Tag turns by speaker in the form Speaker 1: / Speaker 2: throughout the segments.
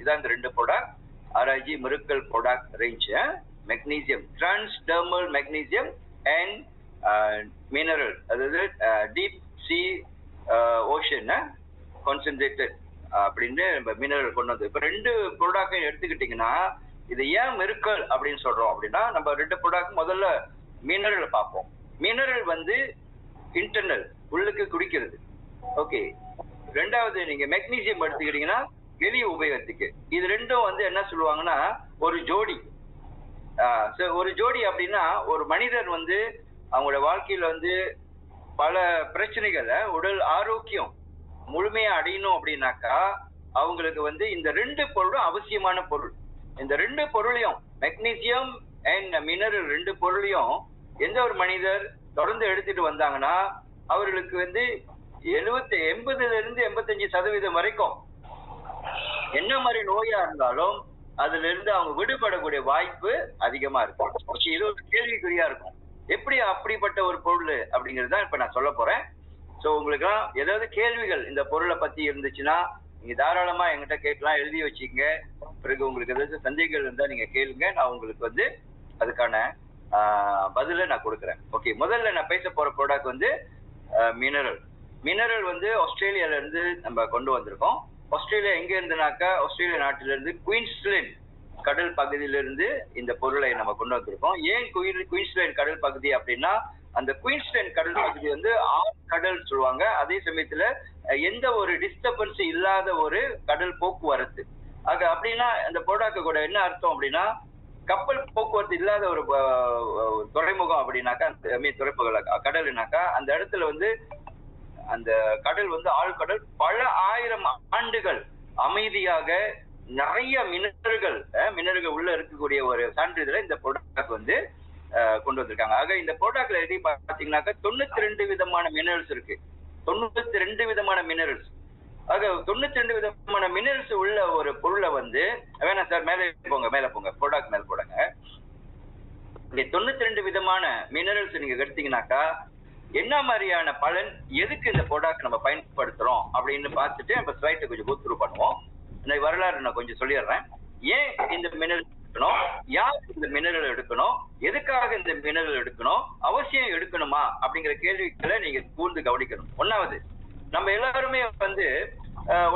Speaker 1: இதான் இந்த ரெண்டு product RIG miracle product range. Magnesium, transdermal magnesium and mineral, அதாவது டீப் சி ஓஷன் கான்சென்ட்ரேட்டட் அப்படின்னு நம்ம மினரல் கொண்டு வந்து. இப்ப ரெண்டு ப்ராடக்ட் எடுத்துக்கிட்டீங்கன்னா இது ஏன் மிராக்கிள் அப்படின்னு சொல்றோம் அப்படின்னா, நம்ம ரெண்டு ப்ராடக்ட் முதல்ல மினரல் பார்ப்போம். மினரல் வந்து இன்டர்னல், உள்ளுக்கு குடிக்கிறது. ஓகே. ரெண்டாவது நீங்க மெக்னீசியம் எடுத்துக்கிட்டீங்கன்னா வெளிய உபயோகத்துக்கு. இது ரெண்டும் வந்து என்ன சொல்லுவாங்கன்னா ஒரு ஜோடி. ஒரு ஜோடி அப்படின்னா ஒரு மனிதர் வந்து அவங்களோட வாழ்க்கையில வந்து பல பிரச்சனைகளை, உடல் ஆரோக்கியம் முழுமையா அடையணும் அப்படின்னாக்கா அவங்களுக்கு வந்து இந்த ரெண்டு பொருளும் அவசியமான பொருள். இந்த ரெண்டு பொருளையும், மெக்னீசியம் அண்ட் மினரல் ரெண்டு பொருளையும் எந்த ஒரு மனிதர் தொடர்ந்து எடுத்துட்டு வந்தாங்கன்னா அவர்களுக்கு வந்து 80-85% வரைக்கும் என்ன மாதிரி நோயா இருந்தாலும் அதுல இருந்து அவங்க விடுபடக்கூடிய வாய்ப்பு அதிகமா இருக்கும். இது ஒரு கேள்விக்குறியா இருக்கும். எப்படி அப்படிப்பட்ட ஒரு பொருள் அப்படிங்கிறது தான் இப்ப நான் சொல்ல போறேன். சோ உங்களுக்கு ஏதாவது கேள்விகள் இந்த பொருளை பத்தி இருந்துச்சுன்னா நீங்க தாராளமா என்கிட்ட கேட்கலாம், எழுதி வச்சுக்கங்க. பிறகு உங்களுக்கு ஏதாவது சந்தேகங்கள் இருந்தா நீங்க கேளுங்க, நான் உங்களுக்கு வந்து அதுக்கான பதில நான் கொடுக்குறேன். ஓகே. முதல்ல நான் பேச போற ப்ராடக்ட் வந்து மினரல். மினரல் வந்து ஆஸ்திரேலியால இருந்து நம்ம கொண்டு வந்திருக்கோம். ஆஸ்திரேலியா எங்க இருந்துனாக்கா, ஆஸ்திரேலியா நாட்டில இருந்து குயின்ஸ்லாந்து கடல் பகுதியிலிருந்து இந்த பொருளை நம்ம கொண்டு வந்திருக்கோம். ஏன் குயின்ஸ்லாந்து கடல் பகுதி அப்படின்னா, அந்த குயின்ஸ்லாந்து கடல் பகுதி வந்து கடல் சொல்லுவாங்க. அதே சமயத்துல எந்த ஒரு டிஸ்டர்பன்ஸ் இல்லாத ஒரு கடல் போக்குவரத்து. அப்படின்னா அந்த ப்ராடக்ட் கூட என்ன அர்த்தம் அப்படின்னா, கப்பல் போக்குவரத்து இல்லாத ஒரு துறைமுகம் அப்படின்னாக்கா, கடல்னாக்கா அந்த இடத்துல வந்து அந்த கடல் வந்து ஆழ்கடல் பல ஆயிரம் ஆண்டுகள் அமைதியாக நிறைய மினரல்கள் உள்ள இருக்கக்கூடிய ஒரு சான்றிதழை இந்த ப்ராடக்ட் வந்து கொண்டு வந்திருக்காங்க. ஆக இந்த ப்ராடக்ட்ல எப்படி பாத்தீங்கன்னாக்கா 92 விதமான மினரல்ஸ் இருக்கு. 92 விதமான மினரல்ஸ். ஆக 92 விதமான மினரல்ஸ் உள்ள ஒரு பொருளை வந்து, வேணாம் சார் மேலே போங்க ப்ராடக்ட் மேல போடுங்க. இந்த 92 விதமான மினரல்ஸ் நீங்க எடுத்தீங்கன்னாக்கா என்ன மாதிரியான பலன், எதுக்கு இந்த ப்ராடக்ட் நம்ம பயன்படுத்துறோம் அப்படின்னு பார்த்துட்டு நம்ம ஸ்லைட்டை கொஞ்சம் கோ த்ரூ பண்ணுவோம். இந்த வரலாறு நான் கொஞ்சம் சொல்லிடுறேன். ஏன் இந்த மினரல் எடுக்கணும், யார் இந்த மினரல் எடுக்கணும், எதுக்காக இந்த மினரல் எடுக்கணும், அவசியம் எடுக்கணுமா அப்படிங்கிற கேள்விகளை நீங்க கூர்ந்து கவனிக்கணும். ஒன்னாவது, நம்ம எல்லாருமே வந்து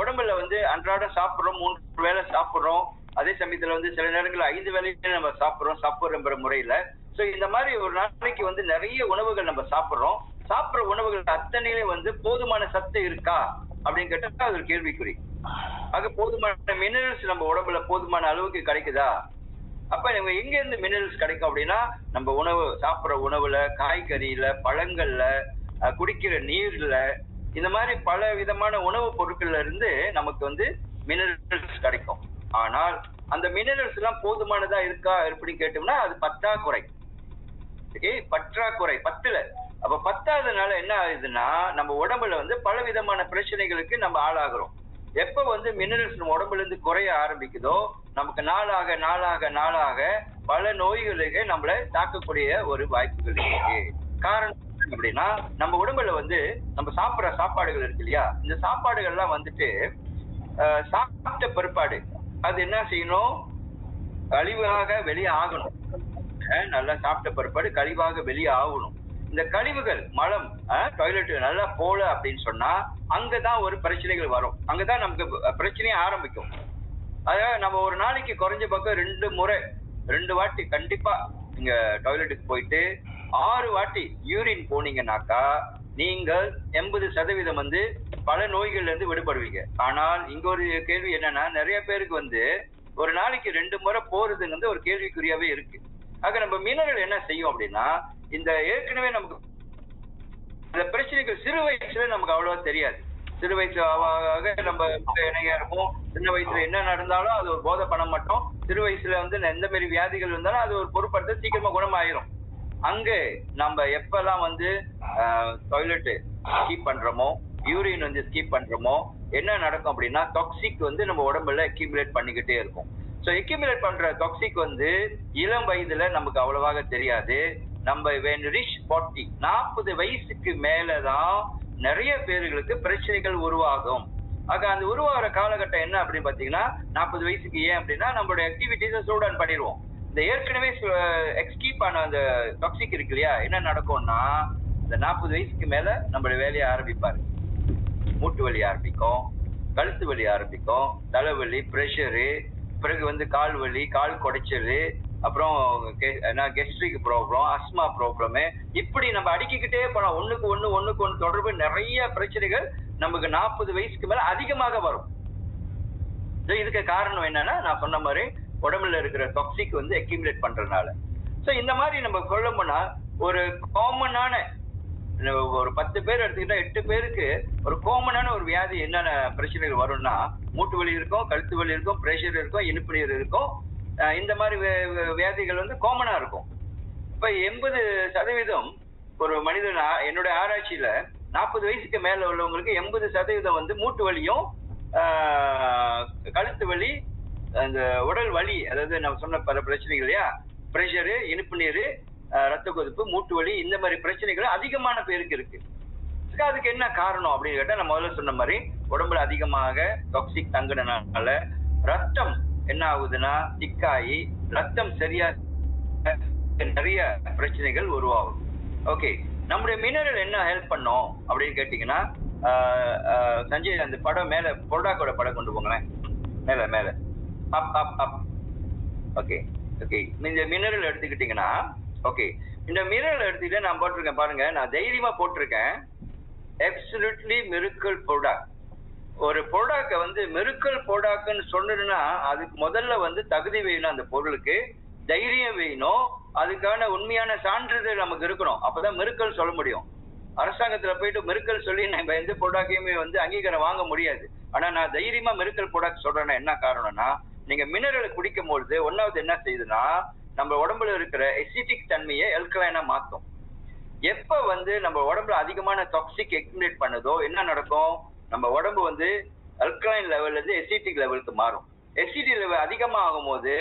Speaker 1: உடம்புல வந்து அன்றாடம் சாப்பிடுறோம், 3 வேளை சாப்பிடுறோம். அதே சமயத்துல வந்து சில நேரங்களில் 5 வேளையில நம்ம சாப்பிடுற முறையில. சோ இந்த மாதிரி ஒரு நாளைக்கு வந்து நிறைய உணவுகள் நம்ம சாப்பிடுற உணவுகள் அத்தனையிலே வந்து போதுமான சத்து இருக்கா அப்படின்னு கேட்டா அது ஒரு கேள்விக்குறி. ஆக போதுமான மினரல்ஸ் நம்ம உடம்புல போதுமான அளவுக்கு கிடைக்குதா? அப்ப நம்ம எங்க இருந்து மினரல்ஸ் கிடைக்கும் அப்படின்னா, நம்ம சாப்பிடுற உணவுல, காய்கறியில, பழங்கள்ல, குடிக்கிற நீர்ல, இந்த மாதிரி பல விதமான உணவுப் பொருட்கள்ல இருந்து நமக்கு வந்து மினரல்ஸ் கிடைக்கும். ஆனால் அந்த மினரல்ஸ் எல்லாம் போதுமானதா இருக்கா அப்படின்னு கேட்டோம்னா அது பற்றாக்குறை. பத்தல. அப்ப பத்தாததுனால என்ன ஆகுதுன்னா, நம்ம உடம்புல வந்து பல விதமான பிரச்சனைகளுக்கு நம்ம ஆளாகிறோம். எப்ப வந்து மினரல்ஸ் நம்ம உடம்புல இருந்து குறைய ஆரம்பிக்குதோ, நமக்கு நாளாக பல நோய்களுக்கு நம்மள தாக்கக்கூடிய ஒரு வாய்ப்புகள் இருக்கு. காரணம் அப்படின்னா, நம்ம உடம்புல வந்து நம்ம சாப்பிடுற சாப்பாடுகள் இருக்கு இல்லையா, இந்த சாப்பாடுகள்லாம் வந்துட்டு சாப்பிட்ட பிற்பாடு அது என்ன செய்யணும், கழிவாக வெளியே ஆகணும். நல்லா சாப்பிட்ட பிற்பாடு கழிவாக வெளியே ஆகணும். இந்த கழிவுகள், மலம், டாய்லெட் நல்லா போல அப்படின்னு சொன்னா அங்கதான் ஒரு பிரச்சனைகள் வரும். அங்கதான் நமக்கு பிரச்சனையே ஆரம்பிக்கும். அதாவது நம்ம ஒரு நாளைக்கு குறைஞ்ச பக்கம் 2 வாட்டி கண்டிப்பா நீங்க டாய்லெட்டுக்கு போயிட்டு 6 வாட்டி யூரின் போனீங்கன்னாக்கா நீங்கள் 80% வந்து பல நோய்கள்ல இருந்து விடுபடுவீங்க. ஆனால் இங்க ஒரு கேள்வி என்னன்னா, நிறைய பேருக்கு வந்து ஒரு நாளைக்கு 2 முறை போறதுங்க வந்து ஒரு கேள்விக்குறியாவே இருக்கு. ஆக நம்ம மினரல் என்ன செய்யும் அப்படின்னா, இந்த ஏற்கனவே நமக்கு இந்த பிரச்சனைகள் சிறு வயசுல நமக்கு அவ்வளவா தெரியாது. சிறு வயசு நம்ம இணையா இருப்போம். சின்ன வயசுல என்ன நடந்தாலும் அது ஒரு போதை பண்ண மாட்டோம். சிறு வயசுல வந்து எந்த மாதிரி வியாதிகள் இருந்தாலும் அது ஒரு பொருட்படுத்த சீக்கிரமா குணமாயிரும். அங்க நம்ம எப்பெல்லாம் வந்து டாய்லெட் ஸ்கிப் பண்றோமோ, யூரின் வந்து ஸ்கிப் பண்றோமோ, என்ன நடக்கும் அப்படின்னா டாக்ஸிக் வந்து நம்ம உடம்புல அக்யூமுலேட் பண்ணிக்கிட்டே இருக்கும். ஸோ அக்யூமுலேட் பண்ற டாக்ஸிக் வந்து இளம் வயதுல நமக்கு அவ்வளவாக தெரியாது. நம்ம ரீச் 40 வயசுக்கு மேலதான் நிறைய பேர்களுக்கு பிரச்சனைகள் உருவாகும். ஆக அந்த உருவாகிற காலகட்டம் என்ன அப்படின்னு பாத்தீங்கன்னா 40 வயசுக்கு. ஏன் அப்படின்னா நம்மளுடைய ஆக்டிவிட்டிஸை ஸ்லோ டவுன் பண்ணிடுவோம். இந்த ஏற்கனவே எக்ஸ்கீப் ஆன அந்த டாக்ஸிக் இருக்கு இல்லையா, என்ன நடக்கும்னா இந்த 40 வயசுக்கு மேல நம்மளுடைய வேலையை ஆரம்பிப்பாரு. மூட்டு வலி ஆரம்பிக்கும், கழுத்து வலி ஆரம்பிக்கும், தலைவலி, ப்ரெஷரு, பிறகு கால் வலி, கால் குடைச்சல், அப்புறம் கெஸ்ட்ரிக் ப்ராப்ளம், அஸ்மா ப்ராப்ளம், இப்படி நம்ம அடுக்கிக்கிட்டே போனோம். ஒண்ணுக்கு ஒண்ணு தொடர்பு நிறைய பிரச்சனைகள் நமக்கு 40 வயசுக்கு மேல அதிகமாக வரும். இதுக்கு காரணம் என்னன்னா நான் சொன்ன மாதிரி உடம்புல இருக்கிற டாக்ஸிக் அக்யூமுலேட் பண்றதுனால. சோ இந்த மாதிரி நம்ம சொல்ல போனா ஒரு காமனான ஒரு 10 பேர் எடுத்துக்கிட்டா 8 பேருக்கு ஒரு காமனான ஒரு வியாதி என்னென்ன பிரச்சனைகள் வரும்னா மூட்டு வலி இருக்கும், கழுத்து வலி இருக்கும், பிரஷர் இருக்கும், இனிப்பு நீர் இருக்கும். இந்த மாதிரி வியாதிகள் காமனா இருக்கும். இப்ப 80% ஒரு மனிதன் என்னுடைய ஆராய்ச்சியில 40 வயசுக்கு மேல உள்ளவங்களுக்கு 80% மூட்டு வலியும் கழுத்து வலி, அந்த உடல் வலி, அதாவது நம்ம சொன்ன பல பிரச்சனைகள் இல்லையா, பிரஷரு, இனிப்பு நீர், ரத்த கொதிப்பு, மூட்டு வலி, இந்த மாதிரி பிரச்சனைகள் அதிகமான பேருக்கு இருக்கு. அதுக்கு என்ன காரணம் அப்படின்னு கேட்டா நான் முதல்ல சொன்ன மாதிரி உடம்புல அதிகமாக டாக்ஸிக் தங்குனனால ரத்தம் என்ன ஆகுதுன்னா திக்காயி ரத்தம் சரியா நிறைய பிரச்சனைகள் உருவாகும். ஓகே, நம்முடைய மினரல் என்ன ஹெல்ப் பண்ணோம் அப்படின்னு கேட்டீங்கன்னா சஞ்சய் அந்த படம் மேல பொருடாக்கோட படம் கொண்டு போங்களேன், மேல மேல அப் அப் அப். ஓகே ஓகே, இந்த மினரல் எடுத்துக்கிட்டீங்கன்னா ஓகே, இந்த மினரல் எடுத்துக்கிட்டு நான் போட்டிருக்கேன் பாருங்க, நான் தைரியமா போட்டிருக்கேன் absolutely miracle product. ஒரு ப்ராடக்ட் மிராக்கிள் ப்ராடக்ட்னு சொன்னதுன்னா அதுக்கு முதல்ல தகுதி வேணும், அந்த பொருளுக்கு தைரியம் வேணும், அதுக்கான உண்மையான சான்றிதழ் நமக்கு இருக்கணும். அப்பதான் மிராக்கிள் சொல்ல முடியும். அரசாங்கத்துல போயிட்டு மிராக்கிள் சொல்லி நம்ம எந்த ப்ராடக்டையுமே அங்கீகாரம் வாங்க முடியாது. ஆனா நான் தைரியமா மிராக்கிள் ப்ராடக்ட் சொல்றேன்னா என்ன காரணம்னா, நீங்க மினரலை குடிக்கும் பொழுது ஒன்னாவது என்ன செய்யுதுன்னா நம்ம உடம்புல இருக்கிற எசிட்டிக் தன்மையை அல்கலைனா மாத்தும். எப்ப நம்ம உடம்புல அதிகமான டாக்ஸிக் அக்யூமுலேட் பண்ணுதோ என்ன நடக்கும், நம்ம உடம்பு அல்கலைன் லெவல்ல இருந்து எசிட்டிக் லெவலுக்கு மாறும். எசிட்டிக் லெவல் அதிகமா ஆகும் போது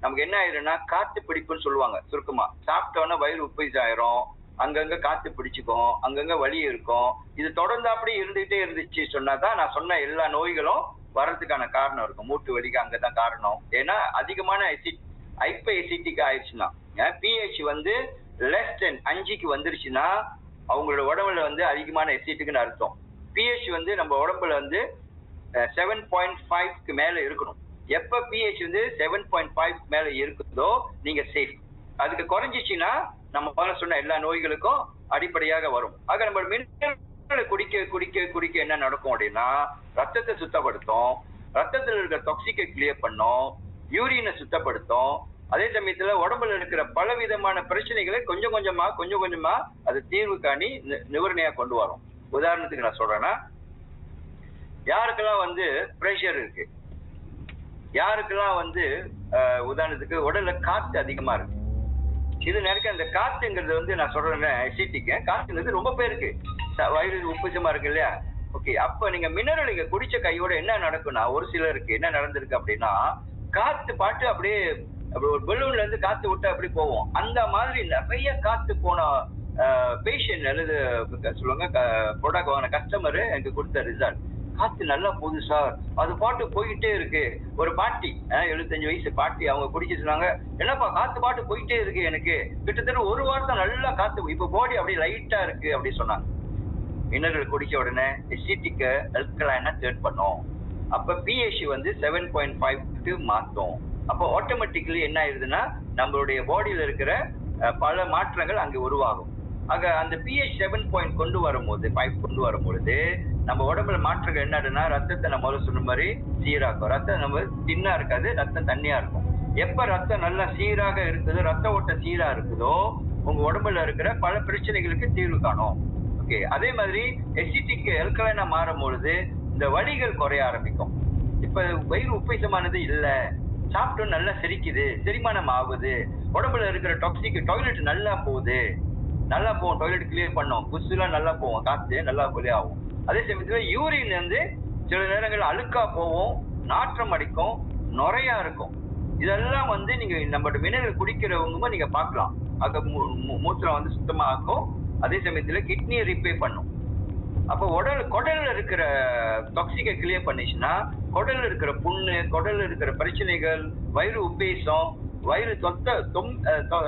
Speaker 1: நமக்கு என்ன ஆயிரும்னா காத்து பிடிப்புன்னு சொல்லுவாங்க சுருக்கமா. சாப்பிட்டோன்னா வயிறு உப்பைஸ் ஆயிரும், அங்கங்க காத்து பிடிச்சுக்கும், அங்கங்க வலி இருக்கும். இது தொடர்ந்து அப்படி இருந்துகிட்டே இருந்துச்சு சொன்னாதான் நான் சொன்ன எல்லா நோய்களும் வர்றதுக்கான காரணம் இருக்கும். மூட்டு வலிக்கு அங்கதான் காரணம். ஏன்னா அதிகமான ஹைப்போ எசிட்டிக் ஆயிடுச்சுன்னா pH லெஸ் தென் 5க்கு வந்துருச்சுன்னா அவங்களோட உடம்புல அதிகமான எசிட்டுக்குன்னு அர்த்தம். pH நம்ம உடம்புல 7.5க்கு மேல இருக்கணும். எப்ப pH 7.5 மேல இருக்குதோ நீங்க சேஃப். அதுக்கு குறைஞ்சிச்சுன்னா நம்ம முதல்ல சொன்ன எல்லா நோய்களுக்கும் அடிப்படையாக வரும். ஆக நம்ம மினரல் குடிக்க குடிக்க குடிக்க என்ன நடக்கும் அப்படின்னா ரத்தத்தை சுத்தப்படுத்தும், ரத்தத்தில் இருக்கிற டாக்ஸிக்கை கிளியர் பண்ணும், யூரினை சுத்தப்படுத்தும். அதே சமயத்துல உடம்புல இருக்கிற பல விதமான பிரச்சனைகளை கொஞ்சம் கொஞ்சமா அது தீர்வு காணி நிவரணையா கொண்டு வரும். உதாரணத்துக்கு நான் சொல்றேன்னா, யாருக்கெல்லாம் பிரஷர் இருக்கு, யாருக்கெல்லாம் உதாரணத்துக்கு உடல்ல காத்து அதிகமா இருக்கு, இது நிறைய அந்த காத்துங்கிறது நான் சொல்றேன் எசிட்டிக்கு காத்துங்கிறது ரொம்ப பேருக்கு வயிறு உப்புசமா இருக்கு இல்லையா. ஓகே, அப்ப நீங்க மினரல் இங்க குடிச்ச கையோட என்ன நடக்கும்னா ஒரு சிலருக்கு என்ன நடந்திருக்கு அப்படின்னா காத்து பாட்டு அப்படியே ஒரு பலூன்ல இருந்து காத்து விட்டு அப்படி போவோம். அந்த மாதிரி நிறைய காத்து போன பேஷண்ட் அல்லது சொல்லுவாங்க ப்ராடக்ட் வாங்கின கஸ்டமர் எனக்கு கொடுத்த ரிசல்ட், காத்து நல்லா போகுது சார், அது பாட்டு போயிட்டே இருக்கு. ஒரு பாட்டி 75 வயசு பாட்டி அவங்க குடிச்சு சொன்னாங்க, என்னப்பா காத்து பாட்டு போயிட்டே இருக்கு, எனக்கு கிட்டத்தட்ட ஒரு வாரத்தை நல்லா காத்து, இப்ப பாடி அப்படியே லைட்டா இருக்கு அப்படி சொன்னாங்க. மினரல் குடிச்ச உடனே எசிட்டிக் அல்கலைனா டர்ன் பண்ணும். அப்ப pH 7.5க்கு மாத்தும். அப்போ ஆட்டோமேட்டிக்கலி என்ன ஆயிருதுன்னா நம்மளுடைய பாடியில இருக்கிற பல மாற்றங்கள் அங்க உருவாகும். ஆக அந்த pH 7 கொண்டு வரும்போது 5 கொண்டு வரும்பொழுது நம்ம உடம்புல மாற்றங்கள் என்னதுன்னா ரத்தத்தை நம்ம முதல்ல சொன்ன மாதிரி சீராக்கும். ரத்தம் நம்ம தின்னா இருக்காது, ரத்தம் தண்ணியா இருக்கும். எப்ப ரத்தம் நல்லா சீராக இருக்குதோ, ரத்த ஓட்டம் சீரா இருக்குதோ உங்க உடம்புல இருக்கிற பல பிரச்சனைகளுக்கு தீர்வு காணும். ஓகே, அதே மாதிரி எசிட்டிக் அல்கலைனா மாறும் பொழுது இந்த வலிகள் குறைய ஆரம்பிக்கும். இப்ப வயிறு உப்பைசமானது இல்ல, சாப்பிட்டோம் நல்லா செரிக்குது, செரிமானம் ஆகுது, உடம்புல இருக்கிற டாக்ஸிக் டாய்லெட் நல்லா போகுது, நல்லா போகும், டாய்லெட் கிளியர் பண்ணும், புதுசுலாம் நல்லா போவோம், காத்து நல்லா வெளியாகும். அதே சமயத்துல யூரின் சில நேரங்கள் அழுக்கா போவோம், நாற்றம் அடிக்கும், நுரையா இருக்கும். இதெல்லாம் நீங்க நம்ம மினரல் குடிக்கிறவங்க நீங்க பார்க்கலாம். அது மூத்திரம் சுத்தமா ஆக்கும். அதே சமயத்துல கிட்னியை ரிப்பேர் பண்ணும். அப்போ குடல்ல இருக்கிற டாக்ஸிக்கை கிளியர் பண்ணிச்சுன்னா குடல்ல இருக்கிற புண்ணு, குடல்ல இருக்கிற பிரச்சனைகள், வயிறு உப்பேசம், வயிறு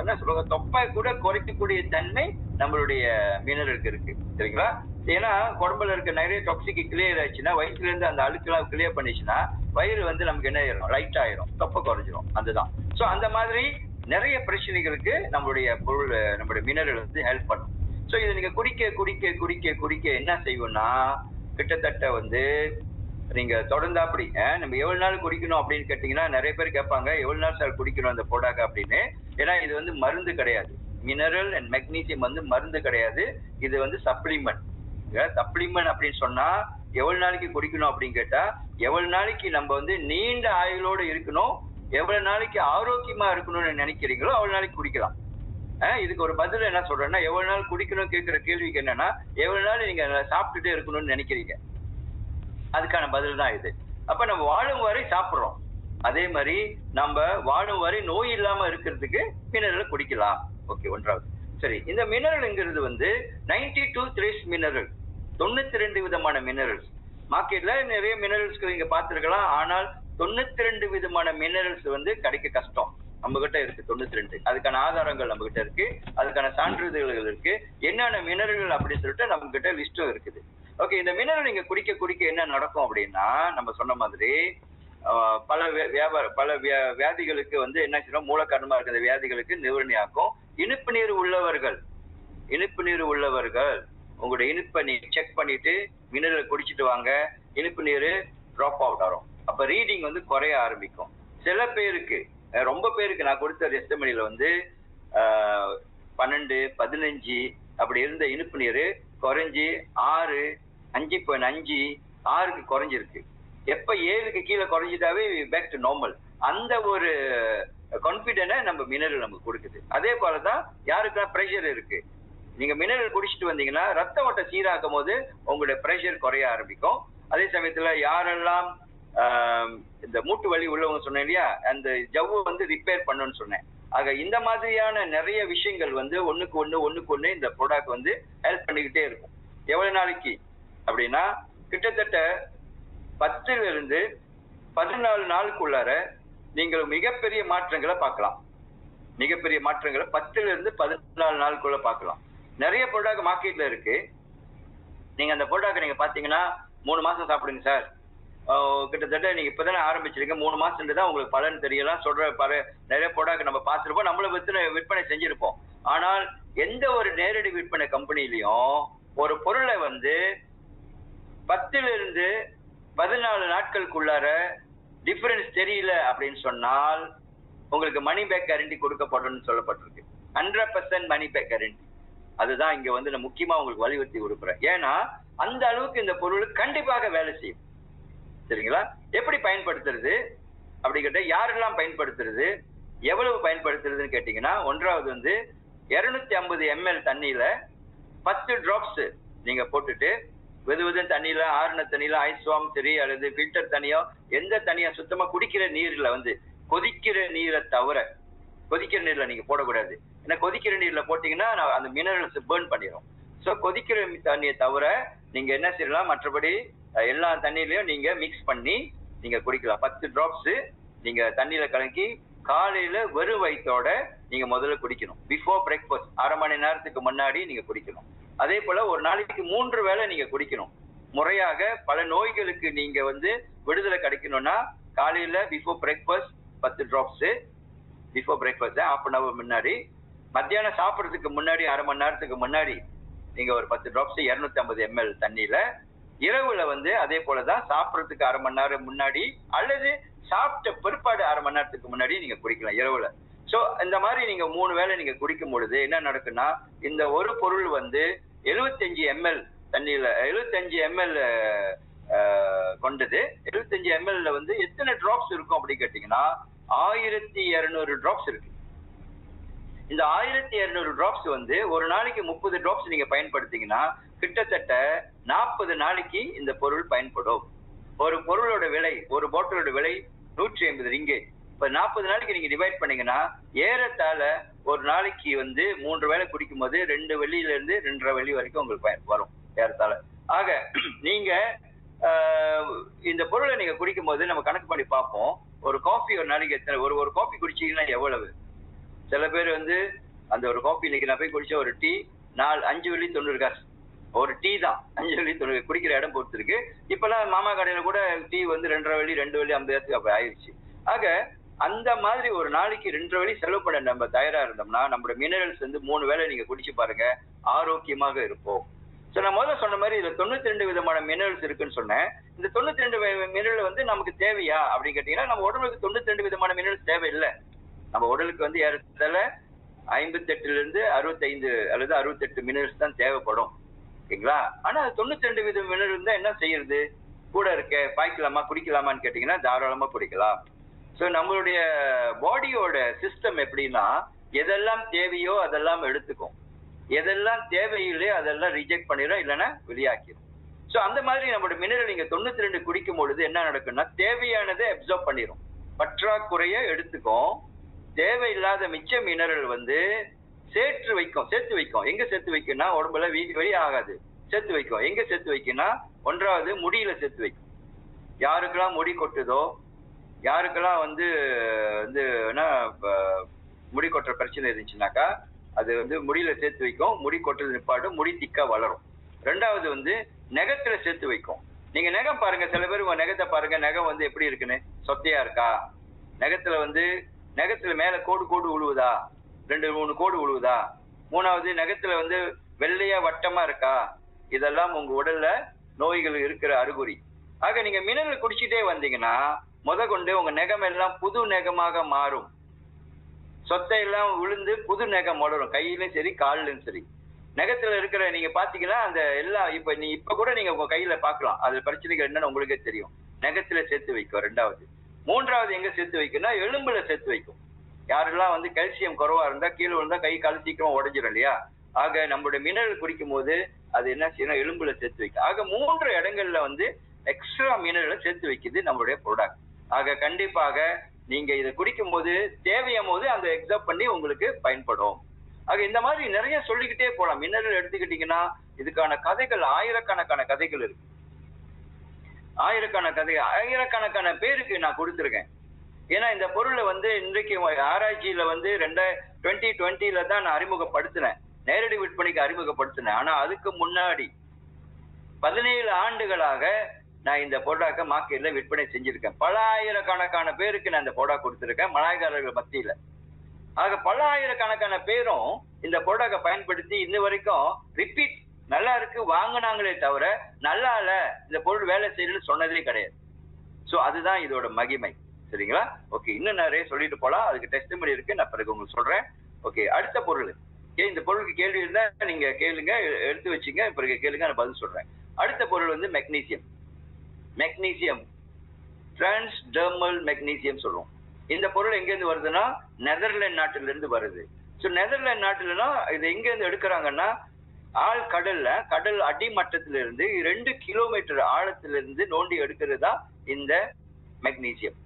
Speaker 1: என்ன சொல்லுவாங்க, தொப்பை கூட குறைக்கக்கூடிய தன்மை நம்மளுடைய மினரலுக்கு இருக்கு. சரிங்களா? ஏன்னா உடம்புல இருக்க நிறைய டாக்ஸிக் கிளியர் ஆயிடுச்சுன்னா, வயிற்றுல இருந்து அந்த அழுக்கெல்லாம் கிளியர் பண்ணிச்சுன்னா வயிறு நமக்கு என்ன ஆயிரும், லைட் ஆயிரும், தொப்பை குறைஞ்சிரும். அதுதான். சோ அந்த மாதிரி நிறைய பிரச்சனைகளுக்கு நம்மளுடைய பொருள், நம்மளுடைய மினரல் ஹெல்ப் பண்ணும். சோ இதை நீங்க குடிக்க குடிக்க குடிக்க குடிக்க என்ன செய்வோம்னா, கிட்டத்தட்ட நீங்க தொடர்ந்து அப்படி நம்ம எவ்வளவு நாள் குடிக்கணும் அப்படின்னு கேட்டீங்கன்னா, நிறைய பேர் கேட்பாங்க எவ்வளவு நாள் சார் குடிக்கணும் அந்த ப்ராடக்ட் அப்படின்னு. ஏன்னா இது மருந்து கிடையாது. மினரல் அண்ட் மெக்னீசியம் மருந்து கிடையாது. இது சப்ளிமெண்ட். சப்ளிமெண்ட் அப்படின்னு சொன்னா எவ்வளவு நாளைக்கு குடிக்கணும் அப்படின்னு கேட்டா, எவ்வளவு நாளைக்கு நம்ம நீண்ட ஆயுளோடு இருக்கணும், எவ்வளவு நாளைக்கு ஆரோக்கியமா இருக்கணும்னு நினைக்கிறீங்களோ அவ்வளவு நாளைக்கு குடிக்கலாம். இதுக்கு ஒரு பதில் என்ன சொல்றேன்னா, எவ்வளவு நாள் குடிக்கணும் கேட்கிற கேள்விக்கு என்னன்னா, எவ்வளவு நாள் நீங்க சாப்பிட்டுட்டே இருக்கணும்னு நினைக்கிறீங்க, அதுக்கான பதில் தான் இது. அப்ப நம்ம வாழும் வரை சாப்பிடுறோம், அதே மாதிரி நம்ம வாழும் வரை நோய் இல்லாம இருக்கிறதுக்கு மினரல் குடிக்கலாம். ஓகே, ஒன்றாவது. சரி, இந்த மினரல்ங்கிறது 92 ட்ரேஸ் மினரல், 92 விதமான மினரல்ஸ். மார்க்கெட்ல நிறைய மினரல்ஸ் நீங்க பார்த்திருக்கலாம். ஆனால் 92 விதமான மினரல்ஸ் கிடைக்க கஷ்டம். நம்ம கிட்ட இருக்கு 92. அதுக்கான ஆதாரங்கள் நம்ம கிட்ட இருக்கு, அதுக்கான சான்றிதழ்கள் இருக்கு, என்னென்ன மினரல்கள் அப்படின்னு சொல்லிட்டு நம்ம கிட்ட லிஸ்டும் இருக்குது. ஓகே, இந்த மினரல் நீங்க குடிக்க குடிக்க என்ன நடக்கும் அப்படின்னா, நம்ம சொன்ன மாதிரி பல வியாதிகளுக்கு என்ன செய்யணும், மூல காரணமா இருக்கிற வியாதிகளுக்கு நிவர்த்தி ஆக்கும். இனிப்பு நீர் உள்ளவர்கள் உங்களுடைய இனிப்பை நீங்க செக் பண்ணிட்டு மினரல் குடிச்சிட்டு வாங்க, இனிப்பு நீர் ட்ராப் அவுட் ஆகும். அப்ப ரீடிங் குறைய ஆரம்பிக்கும். சில பேருக்கு, ரொம்ப பேருக்கு நான் கொடுத்த டெஸ்டிமனில 12, 15 அப்படி இருந்த இனிப்பு நீர் குறைஞ்சி 6, 5.5, 6க்கு குறைஞ்சிருக்கு. எப்ப 7க்கு கீழே குறைஞ்சிட்டாவே பேக் டு நார்மல். அந்த ஒரு கான்பிடென்ட் நம்ம மினரல் நமக்கு கொடுக்குது. அதே போலதான் யாருக்கெல்லாம் பிரஷர் இருக்கு, நீங்க மினரல் குடிச்சிட்டு வந்தீங்கன்னா ரத்த ஓட்டம் சீராக்கும் போது உங்களுடைய பிரஷர் குறைய ஆரம்பிக்கும். அதே சமயத்துல யாரெல்லாம் இந்த மூட்டு வலி உள்ளவங்க சொன்னேன் இல்லையா, அந்த ஜவ்வு ரிப்பேர் பண்ணணும்னு சொன்னேன். ஆக இந்த மாதிரியான நிறைய விஷயங்கள் ஒண்ணுக்கு ஒண்ணு இந்த ப்ராடக்ட் ஹெல்ப் பண்ணிக்கிட்டே இருக்கும். எவ்வளவு நாளைக்கு அப்படின்னா, கிட்டத்தட்ட 10ல இருந்து 14 நாளுக்குள்ளார நீங்கள் மிகப்பெரிய மாற்றங்களை பார்க்கலாம். மிகப்பெரிய மாற்றங்களை 10ல இருந்து 14 நாளுக்குள்ள பார்க்கலாம். நிறைய ப்ராடக்ட் மார்க்கெட்ல இருக்கு. நீங்க அந்த ப்ராடக்ட் நீங்க பாத்தீங்கன்னா 3 மாசம் சாப்பிடுங்க சார், கிட்டத்தட்ட நீங்க இப்பதானே ஆரம்பிச்சிருக்க, 3 மாசம் தான் உங்களுக்கு பலன் தெரியலாம் சொல்ற நிறைய ப்ராடக்ட் நம்ம பார்த்திருப்போம், நம்மள விற்பனை செஞ்சிருப்போம். ஆனால் எந்த ஒரு நேரடி விற்பனை கம்பெனிலையும் ஒரு பொருளை 10ல இருந்து 14 நாட்களுக்குள்ளார டிஃபரன்ஸ் தெரியல அப்படின்னு சொன்னால் உங்களுக்கு மணி பேக் கேரண்டி கொடுக்கப்படும் சொல்லப்பட்டிருக்கு. 100% மணி பேக் கேரண்டி. அதுதான் இங்க நான் முக்கியமா உங்களுக்கு வலியுறுத்தி கொடுக்குறேன். ஏன்னா அந்த அளவுக்கு இந்த பொருள் கண்டிப்பாக வேலை செய்யும். சரிங்களா? எப்படி பயன்படுத்துறது அப்படி கேட்ட, யாரெல்லாம் பயன்படுத்துறது, எவ்வளவு பயன்படுத்துறதுன்னு கேட்டீங்கன்னா, ஒன்றாவது 250 ml தண்ணியில 10 டிராப்ஸ் நீங்க போட்டுட்டு, வெது தண்ணியில, ஆறுன தண்ணியில, ஐஸ்வாம் சரி அல்லது ஃபில்டர் தண்ணியோ, எந்த தண்ணியா சுத்தமா குடிக்கிற நீர்ல கொதிக்கிற நீரை தவிர, கொதிக்கிற நீர்ல நீங்க போடக்கூடாது. ஏன்னா கொதிக்கிற நீர்ல போட்டீங்கன்னா அந்த மினரல்ஸ் பேர்ன் பண்ணிடும். சோ கொதிக்கிற தண்ணியை தவிர நீங்க என்ன செய்யலாம், மற்றபடி எல்லா தண்ணியிலையும் நீங்க மிக்ஸ் பண்ணி நீங்க குடிக்கலாம். 10 டிராப்ஸ் நீங்க தண்ணியில கலக்கி காலையில வெறும் வயிற்றோட நீங்க முதல்ல குடிக்கணும். பிஃபோர் பிரேக்ஃபாஸ்ட் 1/2 மணி நேரத்துக்கு முன்னாடி நீங்க குடிக்கணும். அதே போல ஒரு நாளைக்கு 3 வேளை நீங்க குடிக்கணும். முறையாக பல நோய்களுக்கு நீங்க விடுதலை கிடைக்கணும்னா, காலையில before breakfast 10 drops, before breakfast 1/2 hour முன்னாடி, மத்தியானம் சாப்பிட்றதுக்கு முன்னாடி 1/2 மணி நேரத்துக்கு முன்னாடி நீங்க ஒரு 10 டிராப்ஸ் 250 ml தண்ணியில, இரவுல அதே போலதான் சாப்பிட்றதுக்கு 1/2 மணி நேரம் முன்னாடி அல்லது சாப்பிட்ட பிற்பாடு 1/2 மணி நேரத்துக்கு முன்னாடி நீங்க குடிக்கலாம் இரவுல. சோ இந்த மாதிரி நீங்க 3 வேளை நீங்க குடிக்கும் பொழுது என்ன நடக்குன்னா, இந்த ஒரு பொருள் 75 ml தண்ணியில 75 ml கொண்டது. 75 ml எத்தனை டிராப்ஸ் இருக்கும் அப்படி கேட்டீங்கன்னா 1200 டிராப்ஸ் இருக்கு. இந்த 1200 டிராப்ஸ் ஒரு நாளைக்கு 30 டிராப்ஸ் நீங்க பயன்படுத்தீங்கன்னா கிட்டத்தட்ட 40 நாளைக்கு இந்த பொருள் பயன்படும். ஒரு பொருளோட விலை, ஒரு பாட்டிலோட விலை 150 ரிங்கேட். இப்ப 40 நாளைக்கு நீங்க டிவைட் பண்ணீங்கன்னா ஏறத்தாழ ஒரு நாளைக்கு 3 வேளை குடிக்கும் போது 2 வெள்ளியில இருந்து 2.5 வெள்ளி வரைக்கும் உங்களுக்கு வரும் ஏறத்தாழ. ஆக நீங்க இந்த பொருளை நீங்க குடிக்கும் போது நம்ம கணக்கு பண்ணி பார்ப்போம். ஒரு காஃபி ஒரு நாளைக்கு எத்தனை, ஒரு காஃபி குடிச்சீங்கன்னா எவ்வளவு? சில பேர் வந்து அந்த ஒரு காஃபி இன்னைக்கு நான் போய் குடிச்ச ஒரு டீ 5 வெள்ளி 90 காசு. ஒரு டீ தான் 5 வெள்ளி 90, குடிக்கிற இடம் பொறுத்து இருக்கு. இப்பெல்லாம் மாமா கடையில கூட டீ வந்து 2.5 வெள்ளி 2 வெள்ளி 50 அப்ப ஆயிடுச்சு. ஆக அந்த மாதிரி ஒரு நாளைக்கு 2.5 வெள்ளி செலவு பண்ண நம்ம தயாரா இருந்தோம்னா நம்மளோட மினரல்ஸ் வந்து 3 வேளை நீங்க குடிச்சு பாருங்க, ஆரோக்கியமாக இருப்போம். சோ நான் முதல்ல சொன்ன மாதிரி இதுல 92 விதமான மினரல்ஸ் இருக்குன்னு சொன்னேன். இந்த 92 மினரல் வந்து நமக்கு தேவையா அப்படின்னு கேட்டீங்கன்னா, நம்ம உடம்புக்கு 92 விதமான மினரல்ஸ் தேவையில்லை. நம்ம உடலுக்கு வந்து ஏறத்தாழ 58 இருந்து 65 அல்லது 68 மினரல்ஸ் தான் தேவைப்படும். ஓகேங்களா? ஆனா 92 வித மினரல் தான் என்ன செய்யறது? கூட இருக்க பாய்க்கலாமா குடிக்கலாமான்னு கேட்டீங்கன்னா தாராளமா குடிக்கலாம். சோ நம்மளுடைய பாடியோட சிஸ்டம் எப்படின்னா, எதெல்லாம் தேவையோ அதெல்லாம் எடுத்துக்கும், எதெல்லாம் தேவையில்லையோ அதெல்லாம் ரிஜெக்ட் பண்ணிடும், இல்லைன்னா வெளியாக்கிடும். சோ அந்த மாதிரி நம்மளோட மினரல் நீங்க 92 குடிக்கும் பொழுது என்ன நடக்கும்னா, தேவையானதை அப்சர்வ் பண்ணிடும், பற்றாக்குறைய எடுத்துக்கும். தேவையில்லாத மிச்ச மினரல் வந்து சேர்த்து வைக்கும். எங்க சேர்த்து வைக்கும்னா உடம்புல வெளியே ஆகாது, சேர்த்து வைக்கும். எங்க சேர்த்து வைக்கும்னா, ஒன்றாவது முடியில சேர்த்து வைக்கும். யாருக்கெல்லாம் முடி கொட்டுதோ, யாருக்கெல்லாம் வந்து முடி கொட்டுற பிரச்சனை இருந்துச்சுனாக்கா அது வந்து முடியில சேர்த்து வைக்கும். முடி கொட்டுறது நிப்பாடும், முடி திக்கா வளரும். ரெண்டாவது வந்து நகத்துல சேர்த்து வைக்கும். நீங்க நகம் பாருங்க, சில பேர் உங்க நகத்தை பாருங்க, நகம் வந்து எப்படி இருக்குன்னு, சொத்தையா இருக்கா? நகத்துல மேல கோடு உழுவுதா, 2-3 கோடு உழுவுதா? மூணாவது நகத்துல வந்து வெள்ளையா வட்டமா இருக்கா? இதெல்லாம் உங்க உடல்ல நோய்கள் இருக்கிற அறிகுறி. ஆக நீங்க மினரல் குடிச்சிட்டே வந்தீங்கன்னா கொண்டு உங்க நகம் எல்லாம் புது நகமாக மாறும். சொத்தை எல்லாம் விழுந்து புது நகம் வளரும், கையிலும் சரி காலிலும் சரி. நகத்துல இருக்கிற நீங்க பாத்தீங்கன்னா அந்த எல்லாம் இப்ப கூட நீங்க உங்க கையில பாக்கலாம், அது பிரச்சனைகள் என்னன்னு உங்களுக்கே தெரியும். நகத்துல சேர்த்து வைக்கும். ரெண்டாவது. மூன்றாவது எங்க சேர்த்து வைக்கும்னா எலும்புல சேர்த்து வைக்கும். யாரெல்லாம் வந்து கால்சியம் குறைவா இருந்தா கீழே விழுந்தா கை கால் சீக்கிரம் உடைஞ்சிடும் இல்லையா? ஆக நம்மளுடைய மினரல் குடிக்கும் போது அது என்ன செய்யணும், எலும்புல சேர்த்து வைக்கும். ஆக 3 இடங்கள்ல வந்து எக்ஸ்ட்ரா மினரலை சேர்த்து வைக்குது நம்மளுடைய ப்ராடக்ட். ஆக கண்டிப்பாக நீங்க இதை குடிக்கும் போது தேவையும் போது அந்த எக்ஸாப்ட் பண்ணி உங்களுக்கு பயன்படும். ஆக இந்த மாதிரி நிறைய சொல்லிக்கிட்டே போலாம். மினரல் எடுத்துக்கிட்டீங்கன்னா இதுக்கான கதைகள் ஆயிரக்கணக்கான கதைகள் இருக்கு. ஆயிரக்கணக்கான பேருக்கு நான் கொடுத்துருக்கேன். ஏன்னா இந்த பொருளை வந்து இன்றைக்கு ஆராய்ச்சியில வந்து 2020 தான் நான் அறிமுகப்படுத்தினேன், நேரடி விற்பனைக்கு அறிமுகப்படுத்தினேன். ஆனா அதுக்கு முன்னாடி 17 ஆண்டுகளாக நான் இந்த ப்ராடக்டை மார்க்கெட்ல விற்பனை செஞ்சிருக்கேன். பல ஆயிரக்கணக்கான பேருக்கு நான் இந்த ப்ராடக்ட் கொடுத்திருக்கேன் மலாய்க்காரர்கள் மத்தியில. ஆக பல ஆயிரக்கணக்கான பேரும் இந்த ப்ராடக்டை பயன்படுத்தி இன்ன வரைக்கும் ரிப்பீட் நல்லா இருக்கு வாங்கினாங்களே தவிர நல்லா இல்ல இந்த பொருள் வேலை செய்யணும்னு சொன்னதே கிடையாது. சோ அதுதான் இதோட மகிமை. சரிங்களா? ஓகே, இன்னும் நிறைய சொல்லிட்டு போலாம், அதுக்கு டெஸ்டிமனி இருக்கு, நான் பிறகு உங்களுக்கு சொல்றேன். ஓகே, அடுத்த பொருள். இந்த பொருளுக்கு கேள்வி இருந்தா நீங்க கேளுங்க, எடுத்து வச்சுங்க, பிறகு கேளுங்க, நான் பதில் சொல்றேன். அடுத்த பொருள் வந்து மெக்னீசியம், டிரான்ஸ்டெர்மல் மெக்னீசியம் சொல்லுவோம். இந்த பொருள் எங்க இருந்து வருதுன்னா நெதர்லாந்து நாட்டில இருந்து வருது. சோ நெதர்லாந்து நாட்டுலனா இது எங்க இருந்து எடுக்கிறாங்கன்னா, கடல் அடிமட்டத்தில இருந்து 2 கிலோமீட்டர் ஆழத்துல இருந்து நோண்டி எடுக்கிறது தான் இந்த மெக்னீசியம்.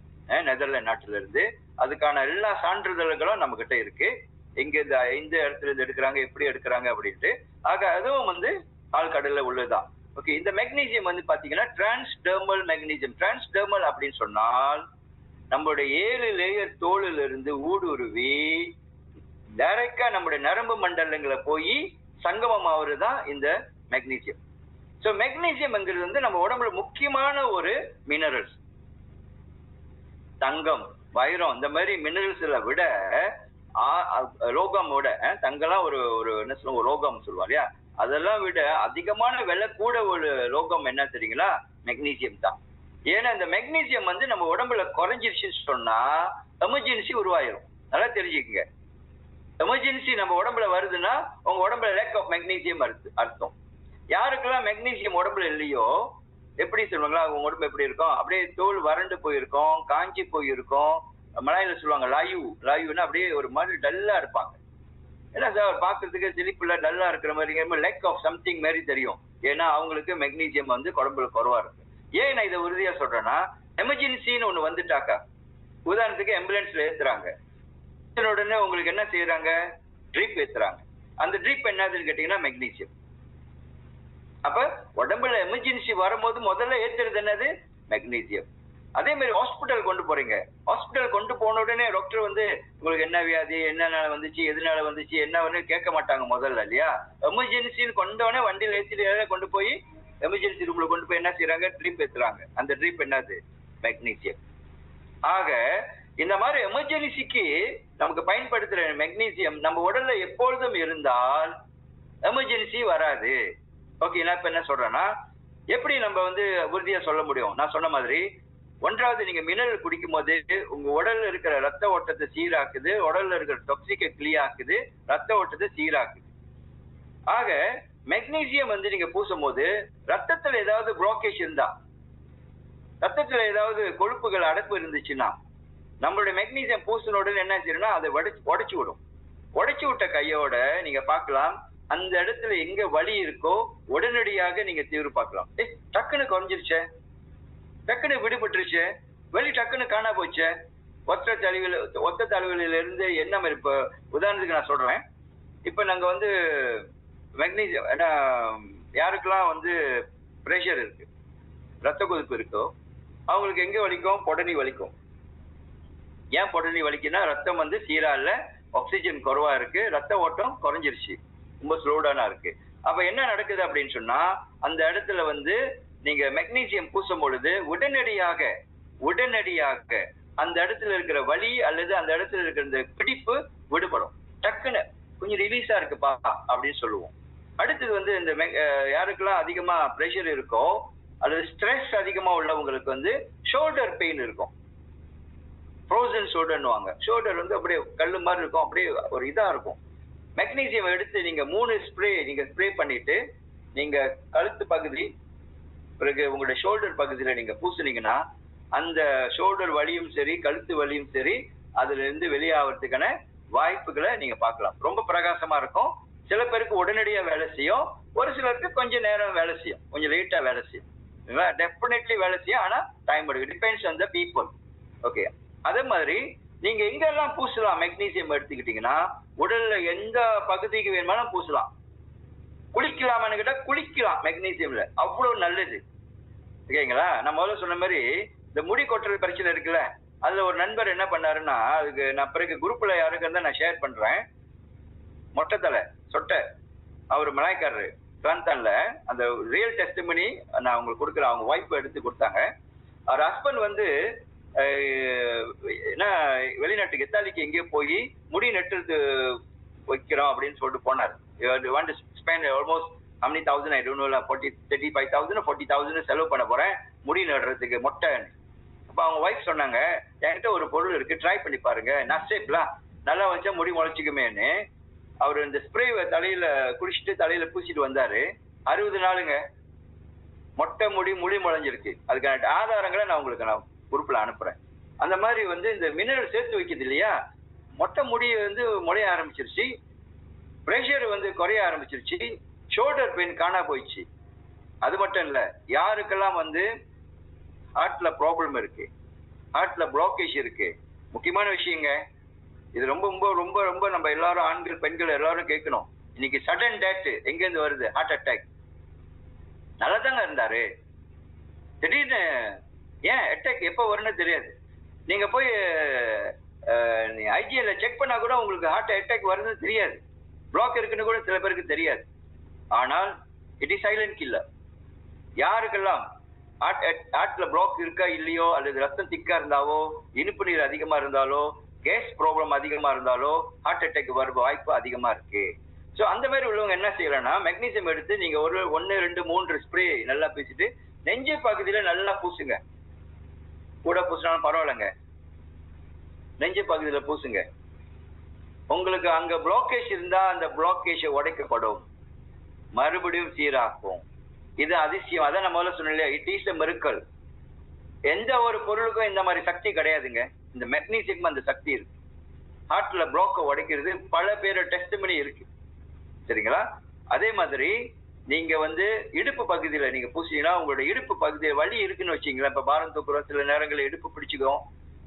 Speaker 1: நெதர்லாந்து நாட்டில இருந்து. அதுக்கான எல்லா சான்றிதழ்களும் நம்ம கிட்ட இருக்கு, எங்க இந்த இடத்துல இருந்து எடுக்கிறாங்க, எப்படி எடுக்கிறாங்க அப்படின்ட்டு. ஆக அதுவும் வந்து ஆழ்கடல்ல உள்ளதுதான். ஓகே, இந்த மெக்னீசியம் வந்து பாத்தீங்கன்னா டிரான்ஸ்டெர்மல் மெக்னீசியம். டிரான்ஸ்டெர்மல் அப்படின்னு சொன்னால் நம்மளுடைய 7 லேயர் தோலில் இருந்து ஊடுருவி டைரக்டா நம்முடைய நரம்பு மண்டலங்களை போய் சங்கமம் ஆகுறதுதான் இந்த மெக்னீசியம். சோ மெக்னீசியம்ங்கிறது வந்து நம்ம உடம்புல முக்கியமான ஒரு மினரல்ஸ். தங்கம், வைரம், இந்த மாதிரி மினரல்ஸ்ல விட லோகமோட, தங்கம்லாம் ஒரு என்ன சொல்லுவோம், லோகம் சொல்லுவோம் இல்லையா, அதெல்லாம் விட அதிகமான விலை கூட ஒரு லோகம் என்ன தெரியுங்களா, மெக்னீசியம் தான். ஏன்னா இந்த மெக்னீசியம் வந்து நம்ம உடம்புல குறைஞ்சிருச்சுன்னு சொன்னா எமர்ஜென்சி உருவாயிரும். நல்லா தெரிஞ்சுக்கங்க, எமர்ஜென்சி நம்ம உடம்புல வருதுன்னா உங்க உடம்புல லேக் ஆஃப் மெக்னீசியம் அர்த்தம். யாருக்கெல்லாம் மெக்னீசியம் உடம்புல இல்லையோ எப்படி சொல்லுவாங்களா, உங்க உடம்பு எப்படி இருக்கும், அப்படியே தோல் வறண்டு போயிருக்கும், காஞ்சி போயிருக்கும். மலையில சொல்லுவாங்க லாயுன்னா அப்படியே ஒரு மாதிரி டல்லா இருப்பாங்க. என்ன சார் பாக்குறதுக்கு சிலிப்புல டல்லா இருக்கிற மாதிரி, லேக் ஆஃப் சம்திங் மாதிரி தெரியும். ஏன்னா அவங்களுக்கு மெக்னீசியம் வந்து உடம்புல குறைவா இருக்கு. ஏன் நான் இதை உறுதியா சொல்றேன்னா, எமர்ஜென்சின்னு ஒண்ணு வந்துட்டாக்கா, உதாரணத்துக்கு ஆம்புலன்ஸ்ல ஏத்துறாங்க, உடனே உங்களுக்கு என்ன செய்யறாங்க, ட்ரிப் ஏத்துறாங்க. அந்த ட்ரிப் என்னதுன்னு கேட்டீங்கன்னா மெக்னீசியம். அப்ப உடம்புல எமர்ஜென்சி வரும்போது முதல்ல ஏத்துறது என்னது? மெக்னீசியம். அதே மாதிரி ஹாஸ்பிட்டல் கொண்டு போறீங்க, ஹாஸ்பிட்டல் கொண்டு போன உடனே டாக்டர் வந்து உங்களுக்கு என்ன வியாதி, என்னனால வந்துச்சு, எதனால வந்துச்சு, என்ன கேட்க மாட்டாங்க முதல்ல இல்லையா? எமர்ஜென்சின்னு கொண்டோடனே வண்டியில் ஏற்றி கொண்டு போய் எமர்ஜென்சி ரூம்ல கொண்டு போய் என்ன செய்யறாங்க? ட்ரிப் ஏத்துறாங்க. அந்த ட்ரிப் என்னது? மெக்னீசியம். ஆக இந்த மாதிரி எமர்ஜென்சிக்கு நமக்கு பயன்படுத்துற மெக்னீசியம் நம்ம உடல்ல எப்பொழுதும் இருந்தால் எமர்ஜென்சி வராது. ஓகே, நான் இப்ப என்ன சொல்றேன்னா, எப்படி நம்ம வந்து உறுதியா சொல்ல முடியும்? நான் சொன்ன மாதிரி, ஒன்றாவது நீங்க மினரல் குடிக்கும் போது உங்க உடல்ல இருக்கிற ரத்த ஓட்டத்தை சீராக்குது, உடல்ல இருக்கிற டாக்ஸிக்கை கிளியர் ஆக்குது, ரத்த ஓட்டத்தை சீராக்குது. ஆக மெக்னீசியம் வந்து நீங்க பூசும் போது ரத்தத்துல ஏதாவது புளோக்கேஜ் இருந்தா, ரத்தத்துல ஏதாவது கொழுப்புகள் அடைப்பு இருந்துச்சுன்னா, நம்மளுடைய மெக்னீசியம் பூசின உடனே என்ன செய்யணும்னா அதை உடைச்சு விடும். உடைச்சு விட்ட கையோட நீங்க பார்க்கலாம், அந்த இடத்துல எங்க வலி இருக்கோ உடனடியாக நீங்க தீர்வு பார்க்கலாம். டக்குன்னு குறைஞ்சிருச்சே, டக்குன்னு விடுபட்டுருச்சு, வலி டக்குன்னு காணா போச்சு. ஒத்த தழுவில இருந்து என்ன மாதிரி, இப்ப உதாரணத்துக்கு நான் சொல்றேன், இப்ப நாங்க வந்து மெக்னீசியம் யாருக்கெல்லாம் வந்து பிரஷர் இருக்கு, ரத்த கொதிப்பு இருக்கோ அவங்களுக்கு எங்க வலிக்கும்? பொடனி வலிக்கும். ஏன் பொடனி வலிக்குன்னா ரத்தம் வந்து சீரா இல்ல, ஆக்சிஜன் குறைவா இருக்கு, ரத்த ஓட்டம் குறைஞ்சிருச்சு, ரொம்ப ஸ்லோடானா இருக்கு. அப்ப என்ன நடக்குது அப்படின்னு சொன்னா, அந்த இடத்துல வந்து நீங்க மெக்னீசியம் பூசும் பொழுது உடனடியாக அந்த இடத்துல இருக்கிற வலி அல்லது அந்த இடத்துல இருக்கிற இந்த பிடிப்பு விடுபடும். டக்குன்னு கொஞ்சம் ரிலீஸா இருக்குப்பா அப்படின்னு சொல்லுவோம். அடுத்தது வந்து இந்த யாருக்கெல்லாம் அதிகமா பிரஷர் இருக்கோ அல்லது ஸ்ட்ரெஸ் அதிகமா உள்ளவங்களுக்கு வந்து ஷோல்டர் பெயின் இருக்கும். ஃப்ரோசன் ஷோல்டர்னுவாங்க. ஷோல்டர் வந்து அப்படியே கல்லு மாதிரி இருக்கும், அப்படியே ஒரு இதா இருக்கும். மெக்னீசியம் எடுத்து நீங்க 3 ஸ்ப்ரே பண்ணிட்டு நீங்க கழுத்து பகுதி, பிறகு உங்களுடைய ஷோல்டர் பகுதியில நீங்க பூசுனீங்கன்னா அந்த ஷோல்டர் வலியும் சரி, கழுத்து வலியும் சரி, அதுல இருந்து வெளியாகிறதுக்கான வாய்ப்புகளை நீங்க பார்க்கலாம். ரொம்ப பிரகாசமா இருக்கும். சில பேருக்கு உடனடியா வேலை செய்யும், ஒரு சிலருக்கு கொஞ்சம் நேரம் வேலை செய்யும், கொஞ்சம் லேட்டா வேலை செய்யும். டெஃபினெட்லி வேலை செய்யும், ஆனா டைம் எடுக்கும். Depends on the people. Okay, அதே மாதிரி நீங்க எங்கெல்லாம் பூசலாம் மெக்னீசியம் எடுத்துக்கிட்டீங்கன்னா, உடல்ல எந்த பகுதிக்கு வேணுமாலும் பூசலாம். குளிக்கலாமான்னு கேட்டா குளிக்கலாம் மெக்னீசியம்ல, அவ்வளவு நல்லது. ஓகேங்களா? நான் முதல்ல சொன்ன மாதிரி இந்த முடி கொட்டுறது பிரச்சனை இருக்குல்ல, அதுல ஒரு நண்பர் என்ன பண்ணாருன்னா, அதுக்கு நான் பிறகு குரூப்ல யாருக்கு இருந்தா நான் ஷேர் பண்றேன். மொட்டை தலை சொட்டை, அவர் மலாய்க்காரரு, பிராந்தான்ல, அந்த ரியல் டெஸ்டிமனி நான் உங்களுக்கு கொடுக்குறேன். அவங்க ஒய்ஃப் எடுத்து கொடுத்தாங்க. அவர் ஹஸ்பண்ட் வந்து என்ன வெளிநாட்டுக்கு இத்தாலிக்கு எங்கேயோ போய் முடி நெட்டுறது வைக்கிறோம் அப்படின்னு சொல்லிட்டு போனார். Spend almost how many thousand I don't know, 35,000 40,000 செலவு பண்ண போறேன் முடி நடுறதுக்கு மொட்டை. அப்ப அவங்க ஒய்ஃப் சொன்னாங்க, என்கிட்ட ஒரு பொருள் இருக்கு, ட்ரை பண்ணி பாருங்க, நஷ்டேப்லாம் நல்லா வச்சா முடி முளைச்சிக்குமேன்னு. அவர் இந்த ஸ்ப்ரே தலையில குடிச்சிட்டு தலையில பூசிட்டு வந்தாரு. 60 நாளுங்க மொட்டை முடி முளைஞ்சிருக்கு. அதுக்கான ஆதாரங்களை நான் உங்களுக்கு குரூப்ல அனுப்புறேன். அந்த மாதிரி வந்து இந்த மினரல் சேர்த்து வைக்குது இல்லையா, மொட்டை முடி வந்து முளைய ஆரம்பிச்சிருச்சு, பிரஷர் வந்து குறைய ஆரம்பிச்சிருச்சு, ஷோல்டர் பெயின் காணா போயிடுச்சு. அது மட்டும் இல்ல, யாருக்கெல்லாம் வந்து ஹார்ட்ல ப்ராப்ளம் இருக்கு, ஹார்ட்ல பிளாக்கேஜ் இருக்கு, முக்கியமான விஷயங்க இது, ரொம்ப ரொம்ப ரொம்ப ரொம்ப நம்ம எல்லாரும் ஆண்கள் பெண்கள் எல்லாரும் கேட்கணும். இன்னைக்கு சடன் டெத் எங்க இருந்து வருது? Heart attack. நல்லா தாங்க இருந்தாரு, திடீர்னு ஏன் அட்டாக் எப்ப வரும்னு தெரியாது. நீங்க போய் ஐஜிஎல்ல செக் பண்ணா கூட உங்களுக்கு ஹார்ட் அட்டாக் வருதுன்னு தெரியாது, பிளாக் இருக்குன்னு கூட சில பேருக்கு தெரியாது. ஆனால் இட் இஸ் சைலண்ட் கில்லர். யாருக்கெல்லாம் ஹார்ட்ல பிளாக் இருக்கா இல்லையோ, அல்லது ரத்தம் திக்கா இருந்தாவோ, இனிப்பு நீர் அதிகமா இருந்தாலோ, கேஸ் ப்ராப்ளம் அதிகமா இருந்தாலோ ஹார்ட் அட்டாக் வர வாய்ப்பு அதிகமா இருக்கு. ஸோ அந்த மாதிரி உள்ளவங்க என்ன செய்யலாம்னா, மெக்னீசியம் எடுத்து நீங்க ஒரு 1 2 3 ஸ்ப்ரே நல்லா பூசிட்டு நெஞ்சு பகுதியில நல்லா பூசுங்க. கூட பூசினாலும் பரவாயில்லைங்க, நெஞ்சு பகுதியில பூசுங்க. உங்களுக்கு அங்க பிளாக்கேஜ் இருந்தா அந்த பிளாக்கேஜை உடைக்கப்படும், மறுபடியும் சீராக்கும். இது அதிசயம். அதான் நம்ம முதல்ல சொன்னோம் இல்லையா, இட் இஸ் எ மிரக்கல். எந்த ஒரு பொருளுக்கும் இந்த மாதிரி சக்தி கிடையாதுங்க, இந்த மெக்னீசியம் அந்த சக்தி இருக்கு. ஹார்ட்ல பிளாக்கை உடைக்கிறது பல பேர் டெஸ்டிமனி இருக்கு, சரிங்களா? அதே மாதிரி நீங்க வந்து இடுப்பு பகுதியில நீங்க பூசிங்கன்னா, உங்களோட இடுப்பு பகுதியில வலி இருக்குன்னு வச்சீங்களா, இப்ப பாரம் தூக்குறோம், சில நேரங்களில் இடுப்பு பிடிச்சுக்கும்,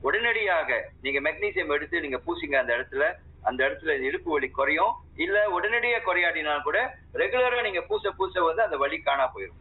Speaker 1: உடனடியாக நீங்க மெக்னீசியம் எடுத்து நீங்க பூசிங்க அந்த இடத்துல, அந்த இடத்துல இடுப்பு வலி குறையும். இல்ல உடனடியா குறையாடினா கூட ரெகுலரா நீங்க பூச பூச வந்து அந்த வலி காணா போயிடும்.